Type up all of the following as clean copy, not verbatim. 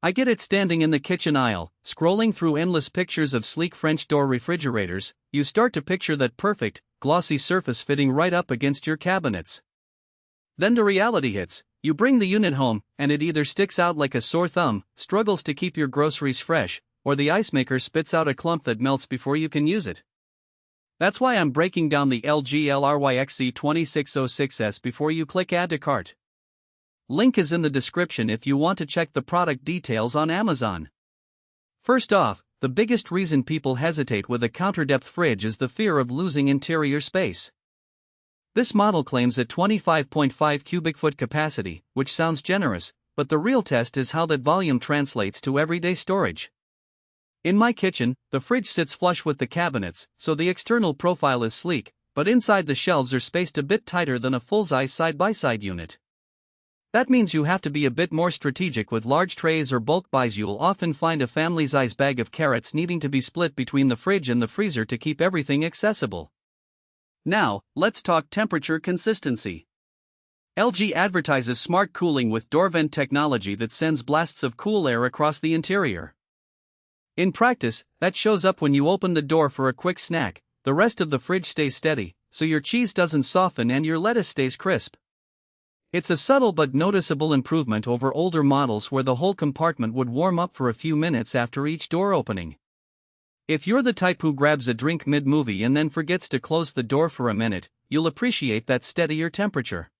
I get it. Standing in the kitchen aisle, scrolling through endless pictures of sleek French door refrigerators, you start to picture that perfect, glossy surface fitting right up against your cabinets. Then the reality hits. You bring the unit home, and it either sticks out like a sore thumb, struggles to keep your groceries fresh, or the ice maker spits out a clump that melts before you can use it. That's why I'm breaking down the LG LRYXC2606S before you click Add to Cart. Link is in the description if you want to check the product details on Amazon. First off, the biggest reason people hesitate with a counter-depth fridge is the fear of losing interior space. This model claims a 25.5 cubic foot capacity, which sounds generous, but the real test is how that volume translates to everyday storage. In my kitchen, the fridge sits flush with the cabinets, so the external profile is sleek, but inside the shelves are spaced a bit tighter than a full-size side-by-side unit. That means you have to be a bit more strategic with large trays or bulk buys. You'll often find a family-size bag of carrots needing to be split between the fridge and the freezer to keep everything accessible. Now, let's talk temperature consistency. LG advertises smart cooling with door vent technology that sends blasts of cool air across the interior. In practice, that shows up when you open the door for a quick snack. The rest of the fridge stays steady, so your cheese doesn't soften and your lettuce stays crisp. It's a subtle but noticeable improvement over older models where the whole compartment would warm up for a few minutes after each door opening. If you're the type who grabs a drink mid-movie and then forgets to close the door for a minute, you'll appreciate that steadier temperature.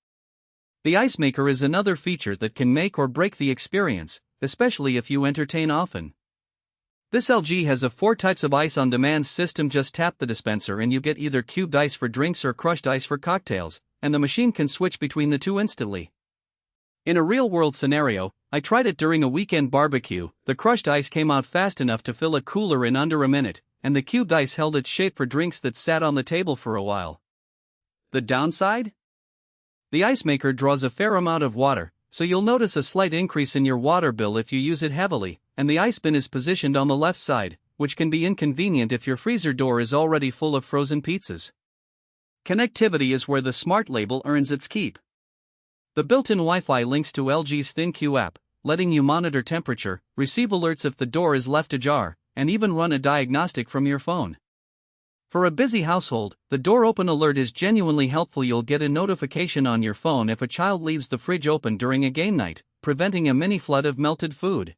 The ice maker is another feature that can make or break the experience, especially if you entertain often. This LG has a 4 types of ice on demand system. Just tap the dispenser and you get either cubed ice for drinks or crushed ice for cocktails, and the machine can switch between the two instantly. In a real-world scenario, I tried it during a weekend barbecue. The crushed ice came out fast enough to fill a cooler in under a minute, and the cubed ice held its shape for drinks that sat on the table for a while. The downside? The ice maker draws a fair amount of water, so you'll notice a slight increase in your water bill if you use it heavily, and the ice bin is positioned on the left side, which can be inconvenient if your freezer door is already full of frozen pizzas. Connectivity is where the smart label earns its keep. The built-in Wi-Fi links to LG's ThinQ app, letting you monitor temperature, receive alerts if the door is left ajar, and even run a diagnostic from your phone. For a busy household, the door open alert is genuinely helpful. You'll get a notification on your phone if a child leaves the fridge open during a game night, preventing a mini flood of melted food.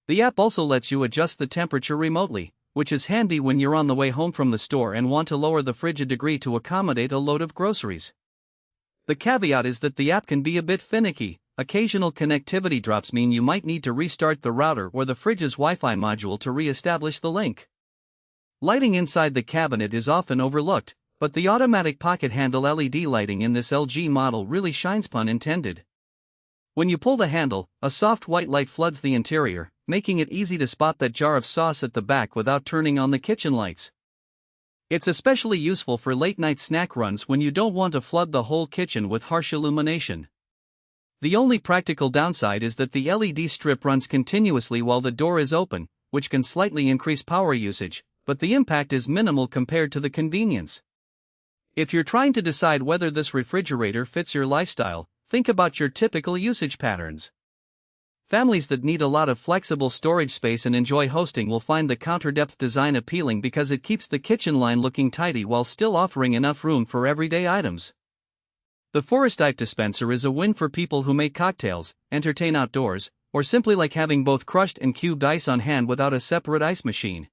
The app also lets you adjust the temperature remotely, which is handy when you're on the way home from the store and want to lower the fridge a degree to accommodate a load of groceries. The caveat is that the app can be a bit finicky. Occasional connectivity drops mean you might need to restart the router or the fridge's Wi-Fi module to re-establish the link. Lighting inside the cabinet is often overlooked, but the automatic pocket handle LED lighting in this LG model really shines, pun intended. When you pull the handle, a soft white light floods the interior, making it easy to spot that jar of sauce at the back without turning on the kitchen lights. It's especially useful for late-night snack runs when you don't want to flood the whole kitchen with harsh illumination. The only practical downside is that the LED strip runs continuously while the door is open, which can slightly increase power usage, but the impact is minimal compared to the convenience. If you're trying to decide whether this refrigerator fits your lifestyle, think about your typical usage patterns. Families that need a lot of flexible storage space and enjoy hosting will find the counter-depth design appealing because it keeps the kitchen line looking tidy while still offering enough room for everyday items. The Forest Ice dispenser is a win for people who make cocktails, entertain outdoors, or simply like having both crushed and cubed ice on hand without a separate ice machine.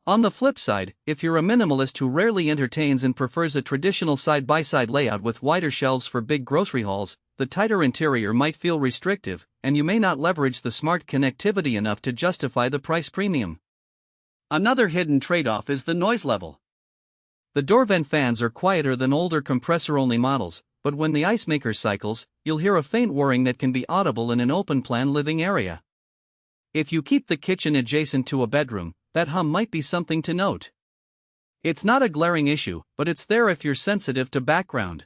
On the flip side, if you're a minimalist who rarely entertains and prefers a traditional side-by-side layout with wider shelves for big grocery hauls, the tighter interior might feel restrictive, and you may not leverage the smart connectivity enough to justify the price premium. Another hidden trade-off is the noise level. The door vent fans are quieter than older compressor-only models, but when the ice maker cycles, you'll hear a faint whirring that can be audible in an open-plan living area. If you keep the kitchen adjacent to a bedroom, that hum might be something to note. It's not a glaring issue, but it's there if you're sensitive to background.